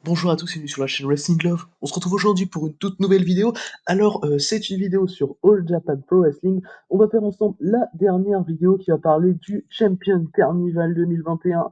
Bonjour à tous et bienvenue sur la chaîne Wrestling Love. On se retrouve aujourd'hui pour une toute nouvelle vidéo. Alors, c'est une vidéo sur All Japan Pro Wrestling. On va faire ensemble la dernière vidéo qui va parler du Champion Carnival 2021.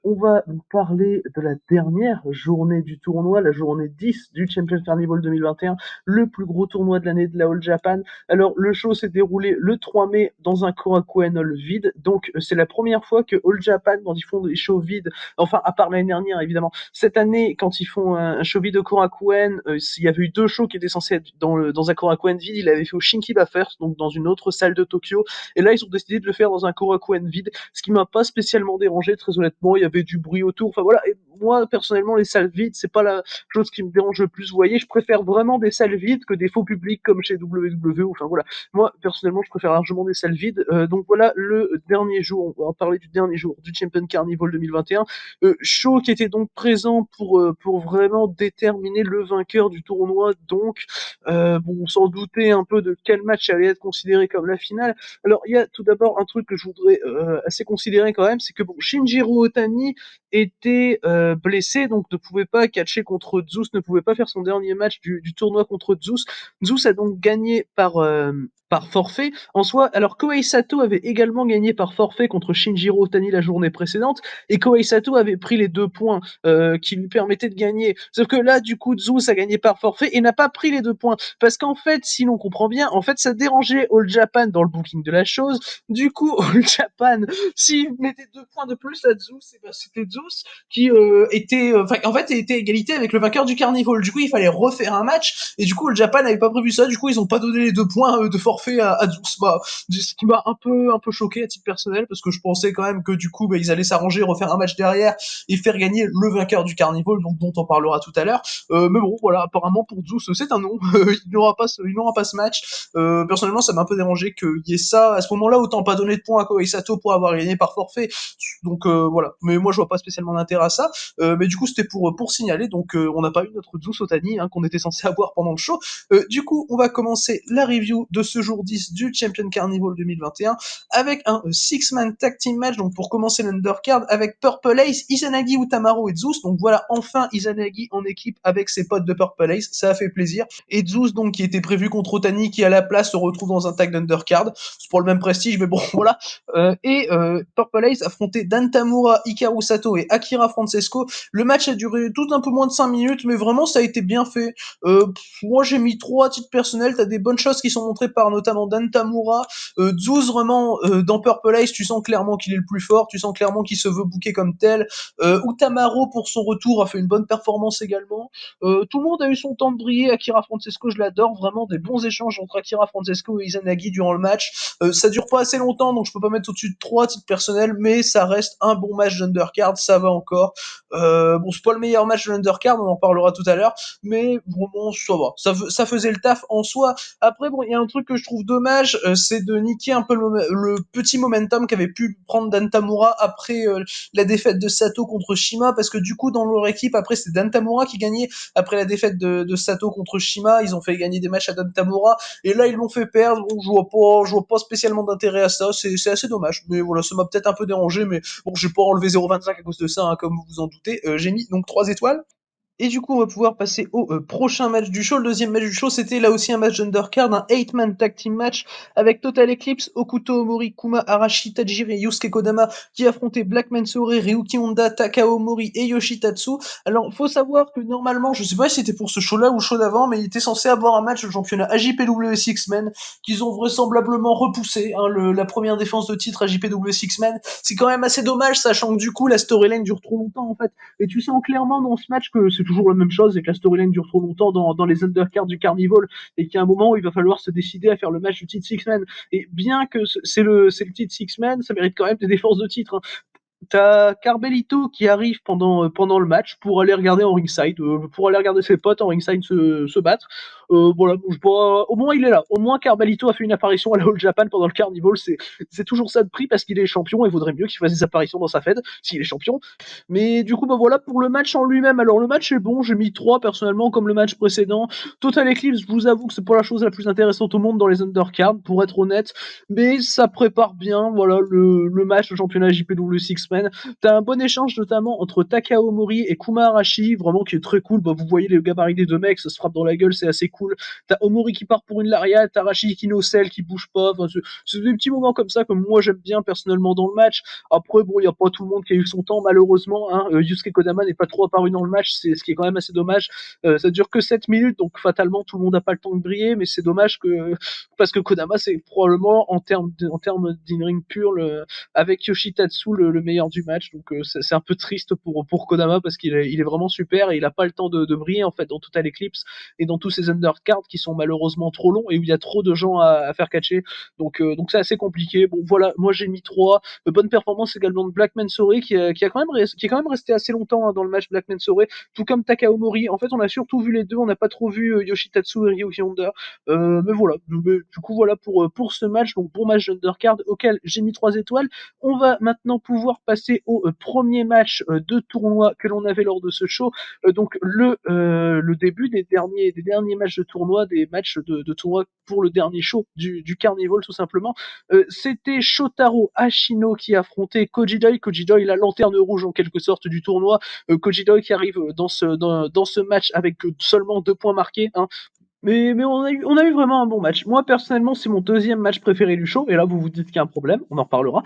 On va vous parler de la dernière journée du tournoi, la journée 10 du Champion Carnival 2021, le plus gros tournoi de l'année de la All Japan. Alors, le show s'est déroulé le 3 mai dans un Korakuen Hall vide. Donc, c'est la première fois que All Japan, quand ils font des shows vides, enfin, à part l'année dernière, évidemment, cette année, quand ils font un show vide de Korakuen, il y avait eu deux shows qui étaient censés être dans un Korakuen vide. Il avait fait au Shinkiba First, donc dans une autre salle de Tokyo. Et là, ils ont décidé de le faire dans un Korakuen vide, ce qui m'a pas spécialement dérangé, très honnêtement. Il y avait du bruit autour. Enfin voilà. Et moi, personnellement, les salles vides, c'est pas la chose qui me dérange le plus. Vous voyez, je préfère vraiment des salles vides que des faux publics comme chez WWE. Enfin voilà. Moi, personnellement, je préfère largement des salles vides. Donc voilà, le dernier jour, on va en parler du dernier jour du Champion Carnival 2021. Shaw qui était donc présent pour vraiment déterminer le vainqueur du tournoi. Donc, bon, on s'en doutait un peu de quel match allait être considéré comme la finale. Alors, il y a tout d'abord un truc que je voudrais assez considérer quand même, c'est que bon, Shinjiro Otani était blessé, donc ne pouvait pas catcher contre Zeus, ne pouvait pas faire son dernier match du tournoi contre Zeus. Zeus a donc gagné par forfait. En soi, alors Kohei Sato avait également gagné par forfait contre Shinjiro Otani la journée précédente, et Kohei Sato avait pris les 2 points qui lui permettaient de gagner. Sauf que là, du coup, Zeus a gagné par forfait et n'a pas pris les 2 points. Parce qu'en fait, si l'on comprend bien, en fait, ça dérangeait All Japan dans le booking de la chose. Du coup, All Japan, s'il mettait 2 points de plus à Zeus, et ben, c'était Zeus qui en fait, était égalité avec le vainqueur du Carnival. Du coup, il fallait refaire un match. Et du coup, All Japan n'avait pas prévu ça. Du coup, ils ont pas donné les 2 points de forfait à Zeus. Bah, ce qui m'a un peu choqué à titre personnel, parce que je pensais quand même que du coup, bah, ils allaient s'arranger, refaire un match derrière et faire gagner le vainqueur du Carnival, donc dont on parlera tout à l'heure. Mais bon, voilà, apparemment pour Zeus, c'est un non. Il n'aura pas ce match. Personnellement, ça m'a un peu dérangé qu'il y ait ça à ce moment-là. Autant pas donner de points à Kohei Sato pour avoir gagné par forfait. Donc voilà. Mais moi, je vois pas spécialement d'intérêt à ça. Mais du coup, c'était pour signaler. Donc on n'a pas eu notre Zeus Otani qu'on était censé avoir pendant le show. Du coup, on va commencer la review de ce jour 10 du Champion Carnival 2021 avec un six-man tag team match. Donc pour commencer l'undercard avec Purple Ace, Izanagi, Utamaro et Zeus. Donc voilà, enfin Izanagi en équipe avec ses potes de Purple Ace, ça a fait plaisir. Et Zeus, donc qui était prévu contre Otani, qui à la place se retrouve dans un tag d'undercard. C'est pour le même prestige, mais bon voilà. Purple Ace affrontait Dan Tamura, Hikaru Sato et Akira Francesco. Le match a duré tout un peu moins de 5 minutes, mais vraiment ça a été bien fait. Moi j'ai mis 3 à titre personnel. T'as des bonnes choses qui sont montrées par notamment Dan Tamura. Zeus vraiment dans Purple Ace, tu sens clairement qu'il est le plus fort, tu sens clairement qu'il se veut booker comme tel. Utamaro pour son retour a fait une bonne performance également. Tout le monde a eu son temps de briller. Akira Francesco, je l'adore, vraiment des bons échanges entre Akira Francesco et Izanagi durant le match. Ça dure pas assez longtemps, donc je peux pas mettre au-dessus de 3 à titre personnel, mais ça reste un bon match d'undercard, ça va encore. Bon, c'est pas le meilleur match de l'undercard, on en parlera tout à l'heure, mais vraiment ça va, ça faisait le taf en soi. Après, bon, il y a un truc que je trouve dommage, c'est de niquer un peu le petit momentum qu'avait pu prendre Dan Tamura après la défaite de Sato contre Shima, parce que du coup, dans leur équipe, après, c'est Dan Tamura qui gagnait après la défaite de Sato contre Shima. Ils ont fait gagner des matchs à Dan Tamura, et là, ils l'ont fait perdre. Donc, je vois pas spécialement d'intérêt à ça. C'est assez dommage, mais voilà, ça m'a peut-être un peu dérangé, mais bon, j'ai pas enlevé 0,25 à cause de ça, comme vous vous en doutez. J'ai mis donc 3 étoiles. Et du coup, on va pouvoir passer au prochain match du show. Le deuxième match du show, c'était là aussi un match d'undercard, un 8-man tag team match avec Total Eclipse, Okuto Omori, Kuma Arashi, Tajiri et Yusuke Kodama qui affrontaient Black Mensore, Ryuki Honda, Takao Mori et Yoshitatsu. Alors, faut savoir que normalement, je sais pas si c'était pour ce show-là ou le show d'avant, mais il était censé avoir un match de championnat AJPW Six-Man qu'ils ont vraisemblablement repoussé. La première défense de titre AJPW Six-Man. C'est quand même assez dommage, sachant que du coup, la storyline dure trop longtemps en fait. Et tu sens clairement dans ce match que c'est toujours la même chose et que la storyline dure trop longtemps dans les undercards du Carnival et qu'il y a un moment où il va falloir se décider à faire le match du titre Six-Man. Et bien que c'est le titre Six-Man, ça mérite quand même des défenses de titre. Hein. T'as Carbelito qui arrive pendant le match pour aller regarder en ringside, pour aller regarder ses potes en ringside se battre. Voilà, au moins il est là. Au moins Carbelito a fait une apparition à la All Japan pendant le Carnival. C'est toujours ça de prix parce qu'il est champion et vaudrait mieux qu'il fasse des apparitions dans sa fed s'il est champion. Mais du coup, bah voilà pour le match en lui-même. Alors le match est bon, j'ai mis 3 personnellement comme le match précédent. Total Eclipse, je vous avoue que c'est pas la chose la plus intéressante au monde dans les undercards, pour être honnête, mais ça prépare bien voilà le match de championnat JPW Six semaines. T'as un bon échange notamment entre Takao Mori et Kuma Arashi, vraiment qui est très cool. Bah, vous voyez les gabarits des deux mecs, ça se frappe dans la gueule, c'est assez cool. T'as Omori qui part pour une lariat, Arashi qui nocelle, qui bouge pas. Enfin, c'est des petits moments comme ça que moi j'aime bien personnellement dans le match. Après, bon, il n'y a pas tout le monde qui a eu son temps, malheureusement. Hein. Yusuke Kodama n'est pas trop apparu dans le match, c'est ce qui est quand même assez dommage. Ça dure que 7 minutes, donc fatalement, tout le monde n'a pas le temps de briller, mais c'est dommage parce que Kodama, c'est probablement, en termes d'in-ring pur, avec Yoshitatsu, le meilleur du match. Donc, c'est un peu triste pour Kodama parce il est vraiment super et il n'a pas le temps de briller, en fait, dans Total Eclipse et dans tous ces undercards qui sont malheureusement trop longs et où il y a trop de gens à faire catcher. Donc c'est assez compliqué. Bon, voilà, moi j'ai mis 3. Bonne performance également de Black Mansory qui est quand même resté assez longtemps, hein, dans le match. Black Mansory, tout comme Takao Mori. En fait, on a surtout vu les deux, on n'a pas trop vu Yoshitatsu et Ryuki Honda. Mais voilà, du coup voilà pour ce match, donc bon match d'undercard auquel j'ai mis 3 étoiles. On va maintenant pouvoir passer au premier match de tournoi que l'on avait lors de ce show. Donc le début des derniers matchs de tournoi, des matchs de tournoi pour le dernier show du Carnival tout simplement. C'était Shotaro Ashino qui affrontait Koji Doi. Koji Doi, la lanterne rouge en quelque sorte du tournoi. Koji Doi qui arrive dans ce match avec seulement 2 points marqués. Hein. Mais on a eu vraiment un bon match. Moi, personnellement, c'est mon deuxième match préféré du show. Et là, vous vous dites qu'il y a un problème. On en reparlera.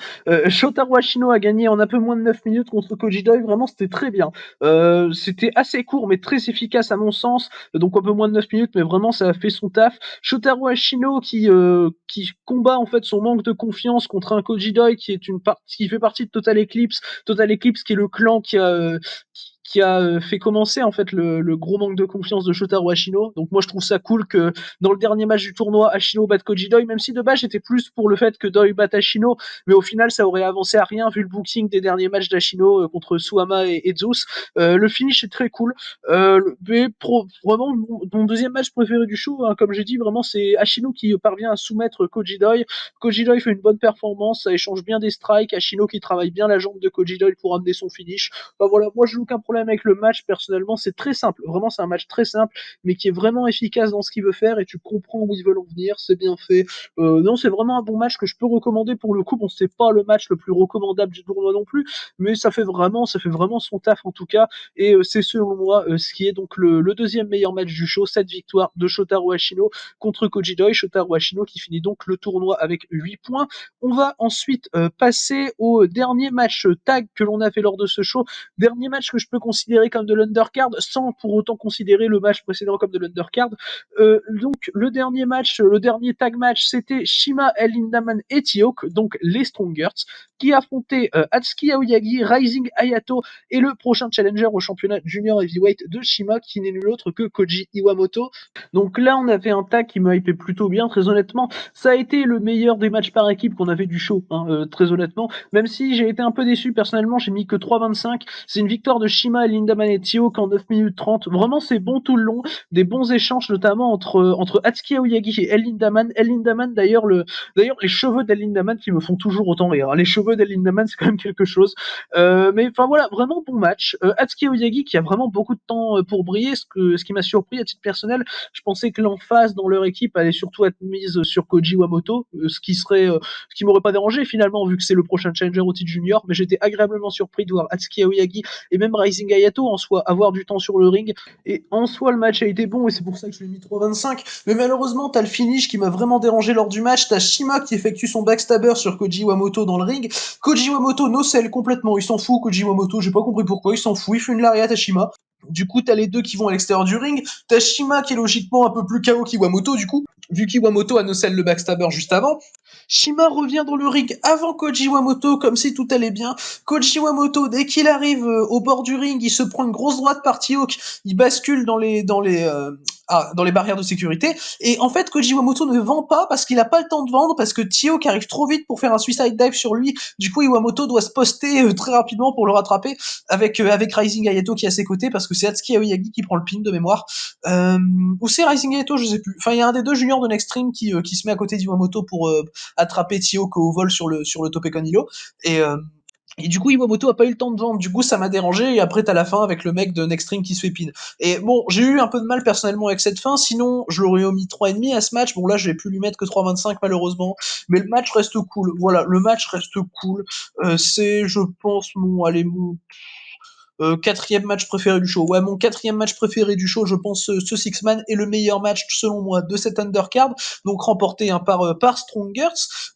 Shotaro Ashino a gagné en un peu moins de 9 minutes contre Koji Doi. Vraiment, c'était très bien. C'était assez court, mais très efficace à mon sens. Donc, un peu moins de 9 minutes, mais vraiment, ça a fait son taf. Shotaro Ashino qui combat, en fait, son manque de confiance contre un Koji Doi qui fait partie de Total Eclipse. Total Eclipse, qui est le clan qui a fait commencer en fait le gros manque de confiance de Shotaro Ashino. Donc moi je trouve ça cool que dans le dernier match du tournoi, Ashino batte Koji Doi, même si de base j'étais plus pour le fait que Doi batte Ashino, mais au final ça aurait avancé à rien vu le booking des derniers matchs d'Ashino contre Suama et Zeus. Le finish est très cool. Vraiment mon deuxième match préféré du show, hein, comme j'ai dit, vraiment c'est Ashino qui parvient à soumettre Koji Doi. Koji Doi fait une bonne performance, ça échange bien des strikes, Ashino qui travaille bien la jambe de Koji Doi pour amener son finish. Bah voilà, moi j'ai aucun problème avec le match personnellement, c'est très simple, vraiment c'est un match très simple, mais qui est vraiment efficace dans ce qu'il veut faire et tu comprends où ils veulent en venir, c'est bien fait. Non, c'est vraiment un bon match que je peux recommander pour le coup. Bon, c'est pas le match le plus recommandable du tournoi non plus, mais ça fait vraiment son taf en tout cas, et c'est selon moi ce qui est donc le deuxième meilleur match du show, cette victoire de Shotaro Ashino contre Koji Doi. Shotaro Ashino qui finit donc le tournoi avec 8 points. On va ensuite passer au dernier match tag que l'on a fait lors de ce show. Dernier match que je peux considérer comme de l'undercard, sans pour autant considérer le match précédent comme de l'undercard. Donc le dernier match, le dernier tag match, c'était Shima, El Lindaman et Tioke, donc les Strongers, qui affrontaient Atsuki Aoyagi, Rising Hayato et le prochain challenger au championnat junior heavyweight de Shima, qui n'est nul autre que Koji Iwamoto. Donc là, on avait un tag qui me hypait plutôt bien, très honnêtement. Ça a été le meilleur des matchs par équipe qu'on avait du show, hein, très honnêtement. Même si j'ai été un peu déçu personnellement, j'ai mis que 3,25. C'est une victoire de Shima et Lindaman et Tio en 9 minutes 30. Vraiment, c'est bon tout le long. Des bons échanges, notamment entre Atsuki Aoyagi et El Lindaman. El Lindaman, d'ailleurs, les cheveux d'El Lindaman qui me font toujours autant rire. Les cheveux d'El Lindaman, c'est quand même quelque chose. Mais enfin voilà, vraiment bon match. Atsuki Aoyagi qui a vraiment beaucoup de temps pour briller, ce qui m'a surpris à titre personnel. Je pensais que l'emphase dans leur équipe allait surtout être mise sur Koji Wamoto, ce qui m'aurait pas dérangé finalement vu que c'est le prochain challenger au titre junior, mais j'étais agréablement surpris de voir Atsuki Aoyagi et même Rising Hayato en soi avoir du temps sur le ring, et en soi le match a été bon et c'est pour ça que je l'ai mis 3,25. Mais malheureusement t'as le finish qui m'a vraiment dérangé lors du match. T'as Shima qui effectue son backstabber sur Koji Wamoto dans le ring. Koji Wamoto nocelle complètement, il s'en fout. Koji Wamoto, j'ai pas compris pourquoi, il s'en fout, il fait une lariat à Shima. Du coup, t'as les deux qui vont à l'extérieur du ring. T'as Shima qui est logiquement un peu plus KO qu'Iwamoto, du coup, vu qu'Iwamoto a nocelle le backstabber juste avant. Shima revient dans le ring avant Koji Wamoto, comme si tout allait bien. Koji Wamoto, dès qu'il arrive au bord du ring, il se prend une grosse droite par Tioke, il bascule dans les barrières de sécurité. Et en fait, Koji Wamoto ne vend pas parce qu'il a pas le temps de vendre, parce que Tioke arrive trop vite pour faire un suicide dive sur lui. Du coup, Iwamoto doit se poster très rapidement pour le rattraper avec Rising Hayato qui est à ses côtés, parce que c'est Atsuki Aoyagi qui prend le pin de mémoire. Ou c'est Rising Hayato, je sais plus. Enfin, il y a un des deux juniors de Next Stream qui se met à côté d'Iwamoto pour attraper Tioke au vol sur le Tope Kanilo. Et Et du coup, Iwamoto a pas eu le temps de vendre. Du coup, ça m'a dérangé. Et après, t'as la fin avec le mec de Nextstream qui se fait pin. Et bon, j'ai eu un peu de mal personnellement avec cette fin. Sinon, je l'aurais mis 3,5 à ce match. Bon, là, je vais plus lui mettre que 3,25 malheureusement. Mais le match reste cool. Voilà, le match reste cool. C'est, je pense, mon quatrième match préféré du show. Ouais, mon quatrième match préféré du show, je pense ce Six Man est le meilleur match selon moi de cette undercard, donc remporté par Strongers.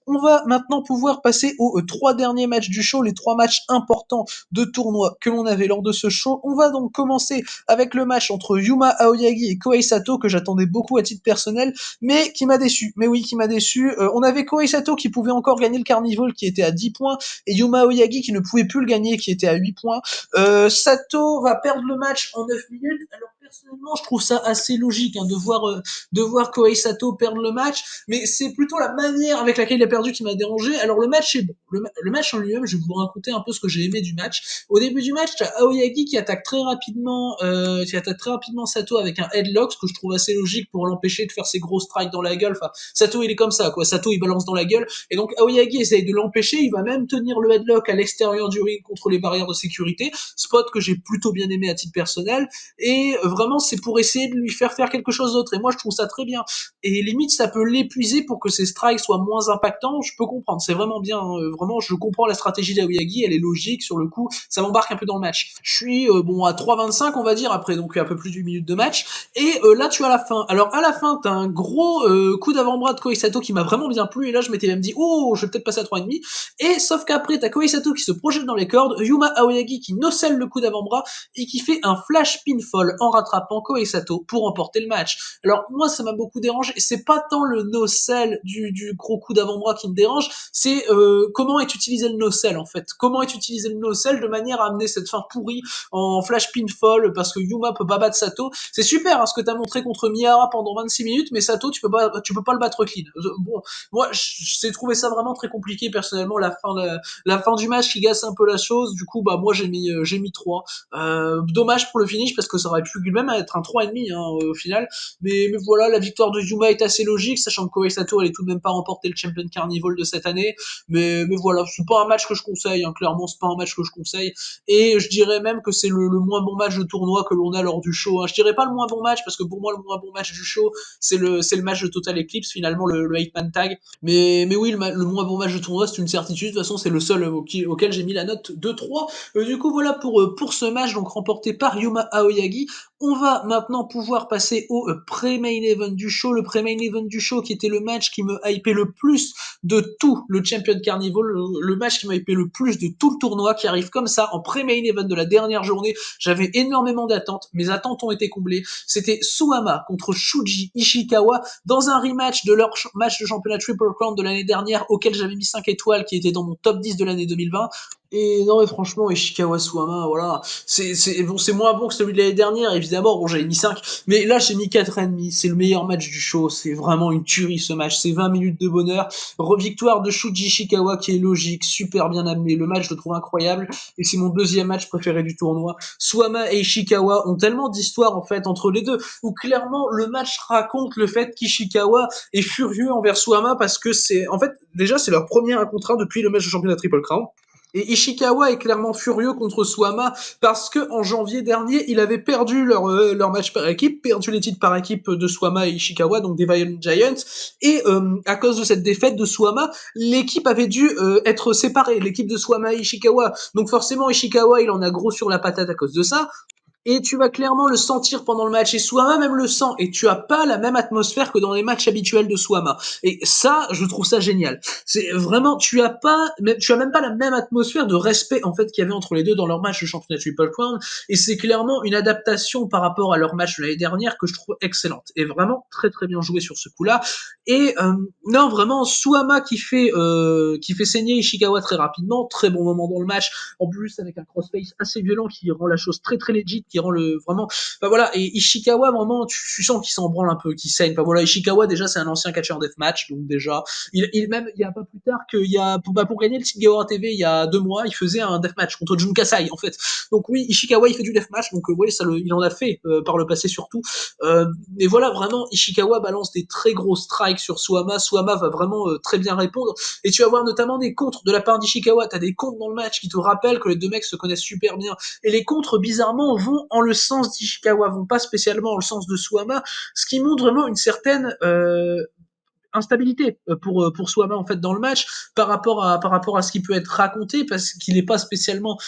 On va maintenant pouvoir passer aux trois derniers matchs du show, les trois matchs importants de tournoi que l'on avait lors de ce show. On va donc commencer avec le match entre Yuma Aoyagi et Kohei Sato que j'attendais beaucoup à titre personnel, mais qui m'a déçu. Mais oui, qui m'a déçu. On avait Kohei Sato qui pouvait encore gagner le Carnival qui était à 10 points et Yuma Aoyagi qui ne pouvait plus le gagner qui était à 8 points. Sato va perdre le match en 9 minutes. Alors personnellement, je trouve ça assez logique de voir Kohei Sato perdre le match, mais c'est plutôt la manière avec laquelle il a perdu qui m'a dérangé. Alors le match est bon. Le match en lui-même, je vais vous raconter un peu ce que j'ai aimé du match. Au début du match, t'as Aoyagi qui attaque très rapidement Sato avec un headlock, ce que je trouve assez logique pour l'empêcher de faire ses gros strikes dans la gueule. Enfin, Sato il est comme ça, quoi. Sato il balance dans la gueule, et donc Aoyagi essaye de l'empêcher. Il va même tenir le headlock à l'extérieur du ring contre les barrières de sécurité, spot que j'ai plutôt bien aimé à titre personnel, et vraiment c'est pour essayer de lui faire quelque chose d'autre, et moi je trouve ça très bien, et limite ça peut l'épuiser pour que ses strikes soient moins impactants, je peux comprendre, c'est vraiment bien, vraiment je comprends la stratégie d'Aoyagi, elle est logique sur le coup, ça m'embarque un peu dans le match. Je suis bon à 3,25 on va dire, après donc un peu plus d'une minute de match, et là tu as la fin. Alors à la fin t'as un gros coup d'avant-bras de Kohei Sato qui m'a vraiment bien plu, et là je m'étais même dit oh je vais peut-être passer à 3,5, et sauf qu'après t'as Kohei Sato qui se projette dans les cordes, Yuma Aoyagi qui nocelle le coup d'avant-bras et qui fait un flash pinfall en rattrapant Kohei Sato pour remporter le match. Alors moi ça m'a beaucoup dérangé, c'est pas tant le nocelle du gros coup d'avant-bras qui me dérange, c'est comment est utilisé le nocelle en fait. Comment est utilisé le nocelle de manière à amener cette fin pourrie en flash pinfall parce que Yuma peut pas battre Sato. C'est super hein, ce que t'as montré contre Miyara pendant 26 minutes, mais Sato tu peux pas le battre clean. Bon, moi j'ai trouvé ça vraiment très compliqué personnellement, la fin du match qui gasse un peu la chose. Du coup bah moi j'ai mis 3. Dommage pour le finish parce que ça aurait pu même être un 3,5 hein, au final, mais voilà, la victoire de Yuma est assez logique, sachant que Kohei Sato elle est tout de même pas remporté le Champion Carnival de cette année, mais voilà, c'est pas un match que je conseille hein, clairement c'est pas un match que je conseille, et je dirais même que c'est le moins bon match de tournoi que l'on a lors du show hein. Je dirais pas le moins bon match parce que pour moi le moins bon match du show c'est le match de Total Eclipse finalement, le 8-man tag, mais oui le moins bon match de tournoi c'est une certitude, de toute façon c'est le seul auquel j'ai mis la note de 3. Du coup voilà pour ce match donc remporté par Yuma Aoyagi. On va maintenant pouvoir passer au pré-main event du show, le pré-main event du show qui était le match qui me hypait le plus de tout le Champion Carnival, le match qui m'a hypé le plus de tout le tournoi, qui arrive comme ça en pré-main event de la dernière journée. J'avais énormément d'attentes, mes attentes ont été comblées. C'était Suwama contre Shuji Ishikawa dans un rematch de leur match de championnat Triple Crown de l'année dernière auquel j'avais mis 5 étoiles, qui était dans mon top 10 de l'année 2020. Et non mais franchement Ishikawa Suwama voilà, c'est moins bon que celui de l'année dernière évidemment, bon j'avais mis 5, mais là j'ai mis 4,5, c'est le meilleur match du show, c'est vraiment une tuerie ce match, c'est 20 minutes de bonheur, victoire de Shuji Ishikawa qui est logique, super bien amené, le match je le trouve incroyable, et c'est mon deuxième match préféré du tournoi. Suwama et Ishikawa ont tellement d'histoires en fait entre les deux, où clairement le match raconte le fait qu'Ishikawa est furieux envers Suwama parce que c'est, en fait déjà c'est leur premier 1 contre 1 depuis le match de championnat Triple Crown. Et Ishikawa est clairement furieux contre Suwama parce que en janvier dernier, il avait perdu leur match par équipe, perdu les titres par équipe de Suwama et Ishikawa, donc des Violent Giants. Et à cause de cette défaite de Suwama, l'équipe avait dû être séparée, l'équipe de Suwama et Ishikawa. Donc forcément, Ishikawa, il en a gros sur la patate à cause de ça. Et tu vas clairement le sentir pendant le match, et Suwama même le sent, et tu as pas la même atmosphère que dans les matchs habituels de Suwama. Et ça, je trouve ça génial. C'est vraiment, tu as même pas la même atmosphère de respect, en fait, qu'il y avait entre les deux dans leur match de championnat Triple Crown, et c'est clairement une adaptation par rapport à leur match de l'année dernière que je trouve excellente, et vraiment très très bien joué sur ce coup-là. Et non, vraiment, Suwama qui fait saigner Ishikawa très rapidement, très bon moment dans le match, en plus avec un crossface assez violent qui rend la chose très très legit, qui rend le vraiment. Enfin voilà, et Ishikawa vraiment, tu sens qu'il s'en branle un peu, qu'il saigne. Enfin voilà, Ishikawa déjà c'est un ancien catcheur deathmatch, donc déjà, même il y a pas plus tard qu'il y a pour gagner le titre Gaora TV il y a 2 mois, il faisait un deathmatch contre Jun Kasai en fait. Donc oui, Ishikawa il fait du deathmatch, donc oui il en a fait par le passé surtout. Mais voilà vraiment Ishikawa balance des très gros strikes sur Suama. Suama va vraiment très bien répondre. Et tu vas voir notamment des contres de la part d'Ishikawa. T'as des contres dans le match qui te rappellent que les deux mecs se connaissent super bien. Et les contres, bizarrement, vont en le sens d'Ishikawa, vont pas spécialement en le sens de Suama, ce qui montre vraiment une certaine instabilité pour Suama en fait dans le match par rapport à ce qui peut être raconté parce qu'il n'est pas spécialement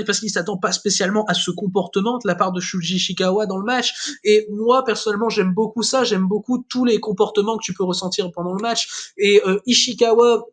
parce qu'il s'attend pas spécialement à ce comportement de la part de Shuji Ishikawa dans le match. Et moi personnellement j'aime beaucoup ça, j'aime beaucoup tous les comportements que tu peux ressentir pendant le match. Et Ishikawa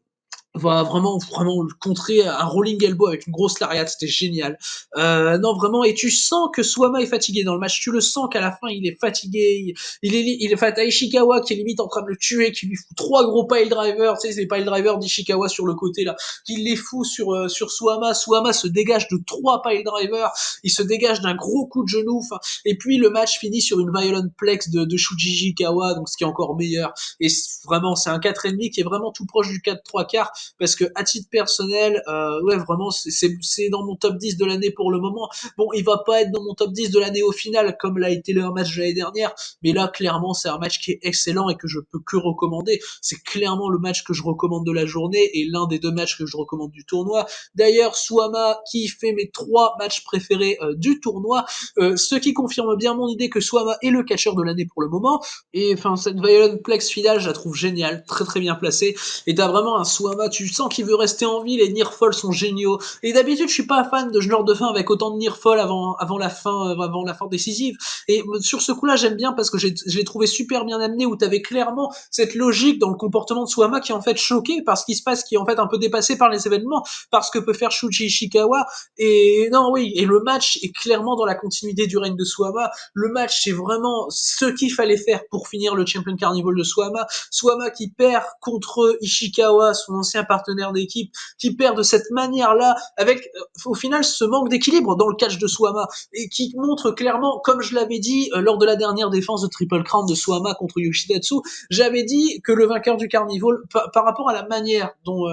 va vraiment le contrer un rolling elbow avec une grosse lariat, c'était génial. Non vraiment, et tu sens que Suama est fatigué dans le match, tu le sens qu'à la fin il est fatigué, il est face à Ishikawa qui est limite en train de le tuer, qui lui fout 3 gros pile drivers, tu sais ces pile drivers d'Ishikawa sur le côté là, qui les fout sur Suama. Suama se dégage de 3 pile drivers, il se dégage d'un gros coup de genou, et puis le match finit sur une violent plex de Shuji Ishikawa, donc ce qui est encore meilleur. Et vraiment c'est un 4,5 qui est vraiment tout proche du 4-3 quarts, parce que à titre personnel, ouais vraiment c'est dans mon top 10 de l'année pour le moment. Bon, il va pas être dans mon top 10 de l'année au final comme l'a été leur match de l'année dernière, mais là clairement c'est un match qui est excellent et que je peux que recommander. C'est clairement le match que je recommande de la journée et l'un des 2 matchs que je recommande du tournoi. D'ailleurs, Suama qui fait mes 3 matchs préférés du tournoi, ce qui confirme bien mon idée que Suama est le catcheur de l'année pour le moment. Et enfin cette Violent Plex finale, je la trouve géniale, très très bien placée. Et t'as vraiment un Suama, tu sens qu'il veut rester en vie, les Nearfall sont géniaux. Et d'habitude, je suis pas fan de genre de fin avec autant de Nearfall avant la fin décisive. Et sur ce coup-là, j'aime bien parce que je l'ai trouvé super bien amené, où t'avais clairement cette logique dans le comportement de Suama qui est en fait choqué par ce qui se passe, qui est en fait un peu dépassé par les événements, par ce que peut faire Shuji Ishikawa. Et non, oui, et le match est clairement dans la continuité du règne de Suama. Le match, c'est vraiment ce qu'il fallait faire pour finir le Champion Carnival de Suama. Suama qui perd contre Ishikawa, son ancien partenaire d'équipe, qui perd de cette manière-là, avec au final ce manque d'équilibre dans le catch de Suama, et qui montre clairement, comme je l'avais dit lors de la dernière défense de Triple Crown de Suama contre Yoshidatsu, j'avais dit que le vainqueur du Carnival, par rapport à la manière dont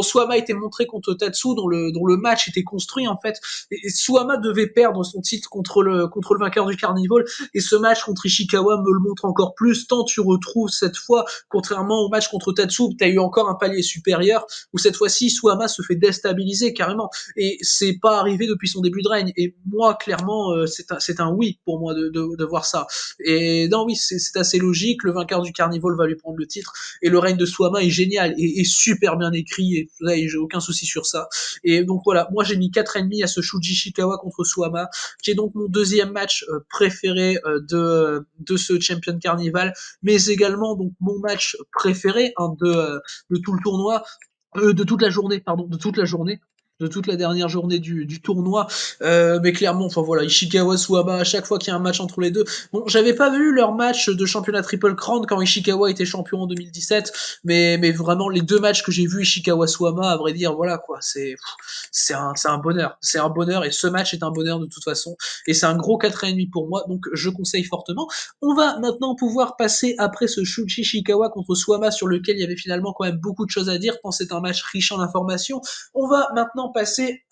Suama était montré contre Tatsu, dont le match était construit en fait, et Suama devait perdre son titre contre le vainqueur du Carnival, et ce match contre Ishikawa me le montre encore plus, tant tu retrouves cette fois, contrairement au match contre Tatsu, tu as eu encore un palier supérieur, où cette fois-ci, Suama se fait déstabiliser carrément. Et c'est pas arrivé depuis son début de règne. Et moi, clairement, c'est un oui pour moi de voir ça. Et non, oui, c'est assez logique. Le vainqueur du Carnival va lui prendre le titre. Et le règne de Suama est génial et super bien écrit. Et là, j'ai aucun souci sur ça. Et donc voilà, moi j'ai mis 4,5 à ce Shuji Ishikawa contre Suama, qui est donc mon deuxième match préféré de ce Champion Carnival, mais également donc mon match préféré de tout le tournoi, de toute la journée, pardon, de toute la dernière journée du tournoi. Mais clairement, enfin voilà, Ishikawa, Suama, à chaque fois qu'il y a un match entre les deux. Bon, j'avais pas vu leur match de championnat Triple Crown quand Ishikawa était champion en 2017, mais vraiment les 2 matchs que j'ai vus Ishikawa Suama, à vrai dire, voilà quoi, c'est un bonheur, c'est un bonheur, et ce match est un bonheur de toute façon, et c'est un gros 4,5 pour moi, donc je conseille fortement. On va maintenant pouvoir passer après ce Shuji Ishikawa contre Suama, sur lequel il y avait finalement quand même beaucoup de choses à dire, tant c'est un match riche en informations. On va maintenant passer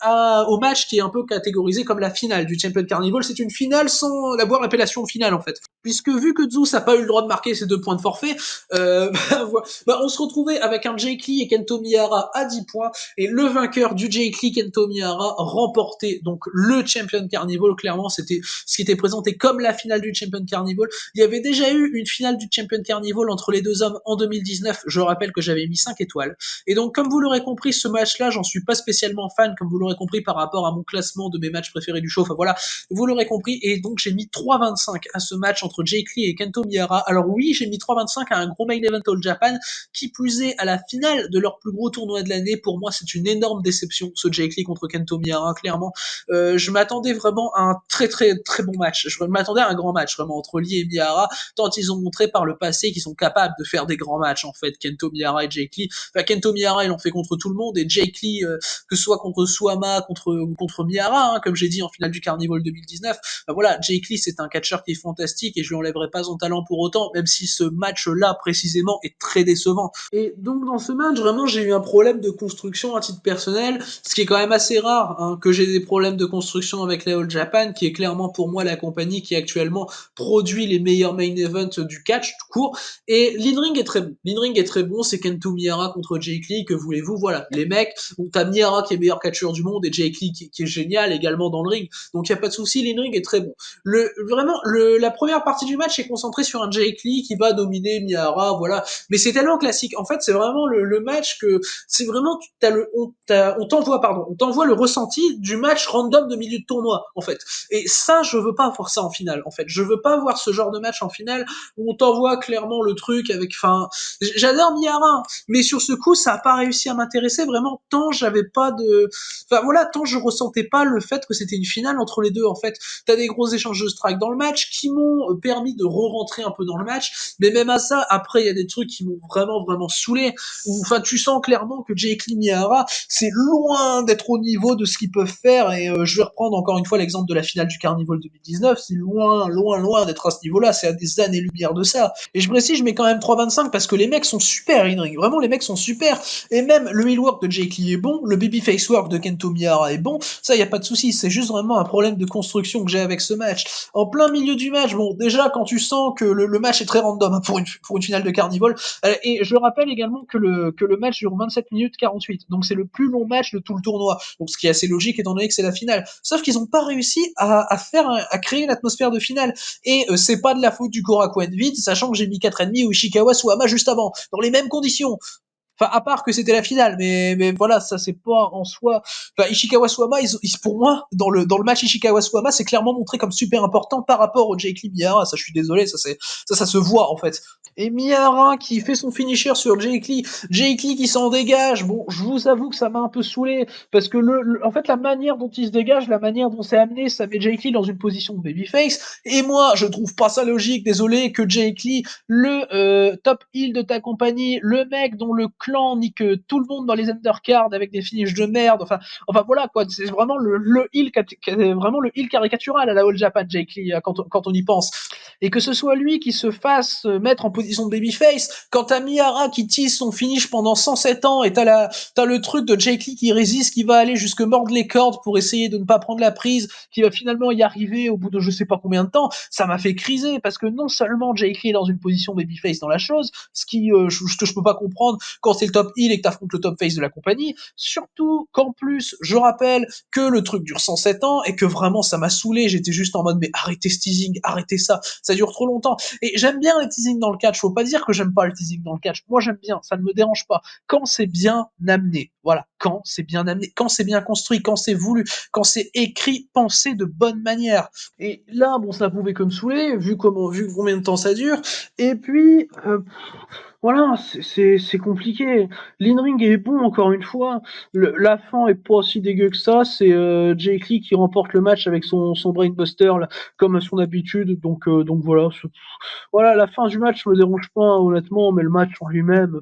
au match qui est un peu catégorisé comme la finale du Champion Carnival. C'est une finale sans avoir l'appellation finale en fait. Puisque vu que Zeus n'a pas eu le droit de marquer ses 2 points de forfait, on se retrouvait avec un Jake Lee et Kento Miyahara à 10 points, et le vainqueur du Jake Lee, Kento Miyahara, remportait donc le Champion Carnival. Clairement, c'était ce qui était présenté comme la finale du Champion Carnival. Il y avait déjà eu une finale du Champion Carnival entre les 2 hommes en 2019. Je rappelle que j'avais mis 5 étoiles. Et donc, comme vous l'aurez compris, ce match-là, j'en suis pas spécialement fan, comme vous l'aurez compris par rapport à mon classement de mes matchs préférés du show. Enfin voilà, vous l'aurez compris. Et donc, j'ai mis 3,25 à ce match entre entre Jake Lee et Kento Miyahara. Alors oui, j'ai mis 3,25 à un gros main event All Japan, qui plus est à la finale de leur plus gros tournoi de l'année. Pour moi, c'est une énorme déception, ce Jake Lee contre Kento Miyahara, clairement. Je m'attendais vraiment à un très très très bon match. Je m'attendais à un grand match, vraiment, entre Lee et Miyahara, tant ils ont montré par le passé qu'ils sont capables de faire des grands matchs, en fait, Kento Miyahara et Jake Lee. Enfin, Kento Miyahara, ils l'ont fait contre tout le monde, et Jake Lee, que ce soit contre Suama, contre Miyahara, hein, comme j'ai dit en finale du Carnival 2019, ben voilà, Jake Lee, c'est un catcheur qui est fantastique, et je lui enlèverai pas son talent pour autant, même si ce match-là, précisément, est très décevant. Et donc, dans ce match, vraiment, j'ai eu un problème de construction à titre personnel, ce qui est quand même assez rare, hein, que j'ai des problèmes de construction avec la All Japan, qui est clairement pour moi la compagnie qui actuellement produit les meilleurs main events du catch, tout court. Et l'in-ring est très bon. L'in-ring est très bon, c'est Kento Miyahara contre Jake Lee, que voulez-vous, voilà. Les mecs, donc t'as Miyahara qui est meilleur catcheur du monde, et Jake Lee qui est génial également dans le ring, donc y a pas de souci, l'in-ring est très bon. Vraiment, la première partie du match est concentrée sur un Jake Lee qui va dominer Miyahara, voilà. Mais c'est tellement classique. En fait, c'est vraiment le match que, c'est vraiment, on t'envoie le ressenti du match random de milieu de tournoi, en fait. Et ça, je veux pas voir ça en finale, en fait. Je veux pas voir ce genre de match en finale où on t'envoie clairement le truc avec, enfin, j'adore Miyahara, mais sur ce coup, ça a pas réussi à m'intéresser vraiment tant j'avais pas de, enfin voilà, tant je ressentais pas le fait que c'était une finale entre les deux, en fait. T'as des gros échanges de strike dans le match qui m'ont permis de re-rentrer un peu dans le match, mais même à ça, après, il y a des trucs qui m'ont vraiment, vraiment saoulé, où, enfin, tu sens clairement que Jake Lee Miyahara, c'est loin d'être au niveau de ce qu'ils peuvent faire, et je vais reprendre encore une fois l'exemple de la finale du Carnival 2019, c'est loin, loin, loin d'être à ce niveau-là, c'est à des années-lumière de ça. Et je précise, je mets quand même 3,25 parce que les mecs sont super in-ring, vraiment les mecs sont super, et même le heel work de Jake Lee est bon, le babyface work de Kento Miyahara est bon, ça y a pas de souci, c'est juste vraiment un problème de construction que j'ai avec ce match. En plein milieu du match, bon, déjà quand tu sens que le match est très random, hein, pour une finale de Carnival, et je rappelle également que le match dure 27 minutes 48, donc c'est le plus long match de tout le tournoi, donc ce qui est assez logique étant donné que c'est la finale. Sauf qu'ils n'ont pas réussi à créer une atmosphère de finale, et c'est pas de la faute du Korakuen vide, sachant que j'ai mis 4,5 au Ishikawa Suama juste avant, dans les mêmes conditions. Enfin, à part que c'était la finale, mais voilà, ça c'est pas en soi. Enfin, Ishikawa Suama, pour moi, dans le match Ishikawa Suama, c'est clairement montré comme super important par rapport au Jake Lee Miyahara. Ça, je suis désolé, ça se voit en fait. Et Miyahara qui fait son finisher sur Jake Lee qui s'en dégage. Bon, je vous avoue que ça m'a un peu saoulé parce que en fait, la manière dont il se dégage, la manière dont c'est amené, ça met Jake Lee dans une position de babyface. Et moi, je trouve pas ça logique. Désolé que Jake Lee, le top heel de ta compagnie, le mec dont le clan nique tout le monde dans les undercards avec des finishes de merde. Enfin voilà quoi, c'est vraiment le heel, vraiment le heel caricatural à la All Japan, Jake Lee, quand on y pense. Et que ce soit lui qui se fasse mettre en position de babyface, quand t'as Miyahara qui tease son finish pendant 107 ans, et t'as le truc de Jake Lee qui résiste, qui va aller jusque mordre les cordes pour essayer de ne pas prendre la prise, qui va finalement y arriver au bout de je sais pas combien de temps, ça m'a fait criser, parce que non seulement Jake Lee est dans une position babyface dans la chose, ce qui, je peux pas comprendre quand c'est le top heel et que t'affrontes le top face de la compagnie, surtout qu'en plus, je rappelle que le truc dure 107 ans, et que vraiment ça m'a saoulé, j'étais juste en mode mais arrêtez ce teasing, arrêtez ça dure trop longtemps. Et j'aime bien le teasing dans le catch, faut pas dire que j'aime pas le teasing dans le catch, moi j'aime bien, ça ne me dérange pas, quand c'est bien amené, voilà, quand c'est bien amené, quand c'est bien construit, quand c'est voulu, quand c'est écrit, pensé de bonne manière. Et là, bon, ça pouvait que me saouler, vu combien de temps ça dure, et puis, voilà, c'est compliqué. L'in-ring est bon, encore une fois. La fin est pas si dégueu que ça. C'est Jake Lee qui remporte le match avec son brainbuster, là, comme à son habitude. Donc voilà. Voilà, la fin du match me dérange pas, honnêtement, mais le match en lui-même,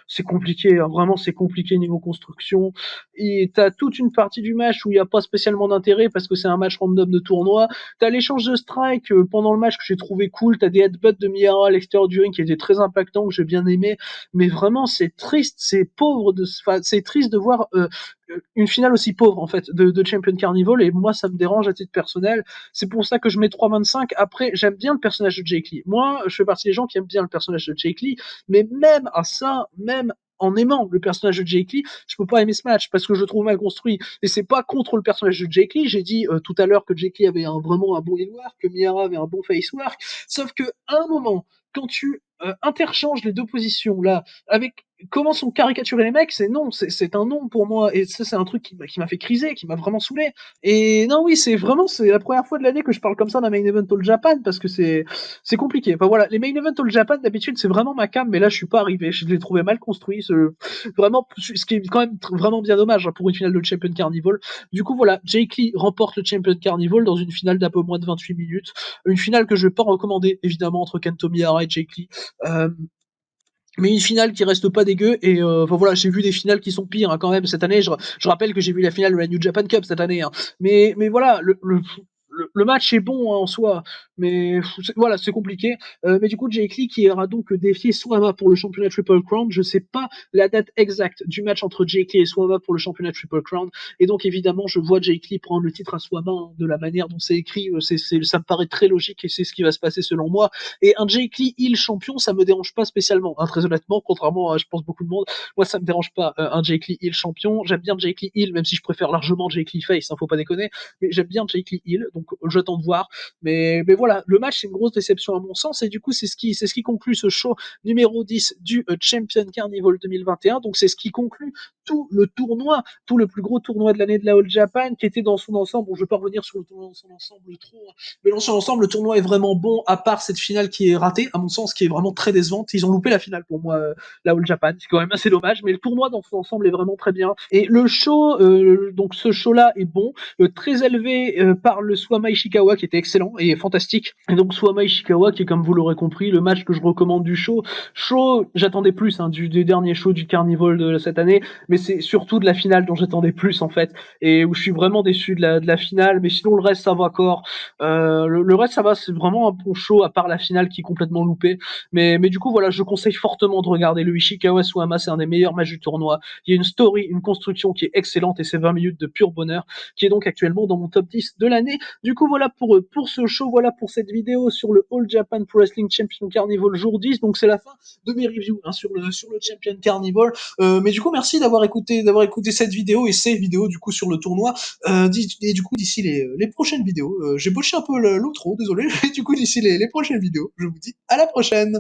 c'est compliqué, hein, vraiment c'est compliqué niveau construction. Et t'as toute une partie du match où il n'y a pas spécialement d'intérêt parce que c'est un match random de tournoi. T'as l'échange de strike pendant le match que j'ai trouvé cool. T'as des headbutts de Miyahara à l'extérieur du ring qui étaient très impactants, que j'ai bien aimé. Mais vraiment c'est triste, c'est pauvre c'est triste de voir une finale aussi pauvre en fait de Champion Carnival, et moi ça me dérange à titre personnel. C'est pour ça que je mets 3,25. Après, j'aime bien le personnage de Jake Lee. Moi, je fais partie des gens qui aiment bien le personnage de Jake Lee, mais même à ça, même en aimant le personnage de Jake Lee, je peux pas aimer ce match parce que je le trouve mal construit. Et c'est pas contre le personnage de Jake Lee. J'ai dit tout à l'heure que Jake Lee avait vraiment un bon heel work, que Miyahara avait un bon face work. Sauf que à un moment, quand tu interchanges les deux positions là, avec comment sont caricaturés les mecs, c'est non, c'est un non pour moi. Et ça, c'est un truc qui m'a fait criser, qui m'a vraiment saoulé. Et non, oui, c'est la première fois de l'année que je parle comme ça d'un main event All Japan parce que c'est compliqué. Enfin voilà, les main event All Japan d'habitude c'est vraiment ma cam, mais là je suis pas arrivé. Je l'ai trouvé mal construit, vraiment, ce qui est quand même vraiment bien dommage hein, pour une finale de Champion Carnival. Du coup voilà, Jake Lee remporte le Champion Carnival dans une finale d'un peu moins de 28 minutes, une finale que je vais pas recommander évidemment entre Kento Miyahara et Jake Lee. Mais une finale qui reste pas dégueu et enfin voilà, j'ai vu des finales qui sont pires hein, quand même cette année. Je rappelle que j'ai vu la finale de la New Japan Cup cette année, hein. Mais voilà, le match est bon hein, en soi, mais voilà, c'est compliqué. Mais du coup, Jake Lee qui aura donc défié Suama pour le championnat Triple Crown. Je sais pas la date exacte du match entre Jake Lee et Suama pour le championnat Triple Crown. Et donc évidemment, je vois Jake Lee prendre le titre à Suama hein, de la manière dont c'est écrit. Ça me paraît très logique et c'est ce qui va se passer selon moi. Et un Jake Lee heel champion, ça me dérange pas spécialement, hein, très honnêtement, contrairement à, je pense, beaucoup de monde. Moi, ça me dérange pas, un Jake Lee heel champion. J'aime bien Jake Lee heel, même si je préfère largement Jake Lee face, hein, faut pas déconner. Mais j'aime bien Jake Lee heel, donc j'attends de voir. Mais voilà, le match, c'est une grosse déception à mon sens, et du coup, c'est ce qui conclut ce show numéro 10 du Champion Carnival 2021. Donc, c'est ce qui conclut tout le tournoi, tout le plus gros tournoi de l'année de la All Japan, qui était dans son ensemble. Bon, je vais pas revenir sur le tournoi dans son ensemble trop, hein, mais dans son ensemble, le tournoi est vraiment bon, à part cette finale qui est ratée, à mon sens, qui est vraiment très décevante. Ils ont loupé la finale pour moi, la All Japan. C'est quand même assez dommage, mais le tournoi dans son ensemble est vraiment très bien. Et le show, donc ce show-là est bon, très élevé par le Suama Ishikawa qui était excellent et fantastique. Et donc Suama Ishikawa qui est, comme vous l'aurez compris, le match que je recommande du show. Show, j'attendais plus hein, du dernier show du Carnival de cette année, mais c'est surtout de la finale dont j'attendais plus en fait, et où je suis vraiment déçu de la finale. Mais sinon le reste ça va encore. Le reste, ça va, c'est vraiment un bon show, à part la finale qui est complètement loupée. Mais du coup, voilà, je conseille fortement de regarder le Ishikawa Suama, c'est un des meilleurs matchs du tournoi. Il y a une story, une construction qui est excellente et c'est 20 minutes de pur bonheur, qui est donc actuellement dans mon top 10 de l'année. Du coup, voilà pour ce show, voilà pour cette vidéo sur le All Japan Pro Wrestling Champion Carnival jour 10. Donc, c'est la fin de mes reviews hein, sur le Champion Carnival. Mais du coup, merci d'avoir écouté cette vidéo et ces vidéos, du coup, sur le tournoi. Et du coup, d'ici les prochaines vidéos, j'ai botché un peu l'outro, désolé. Et du coup, d'ici les prochaines vidéos, je vous dis à la prochaine.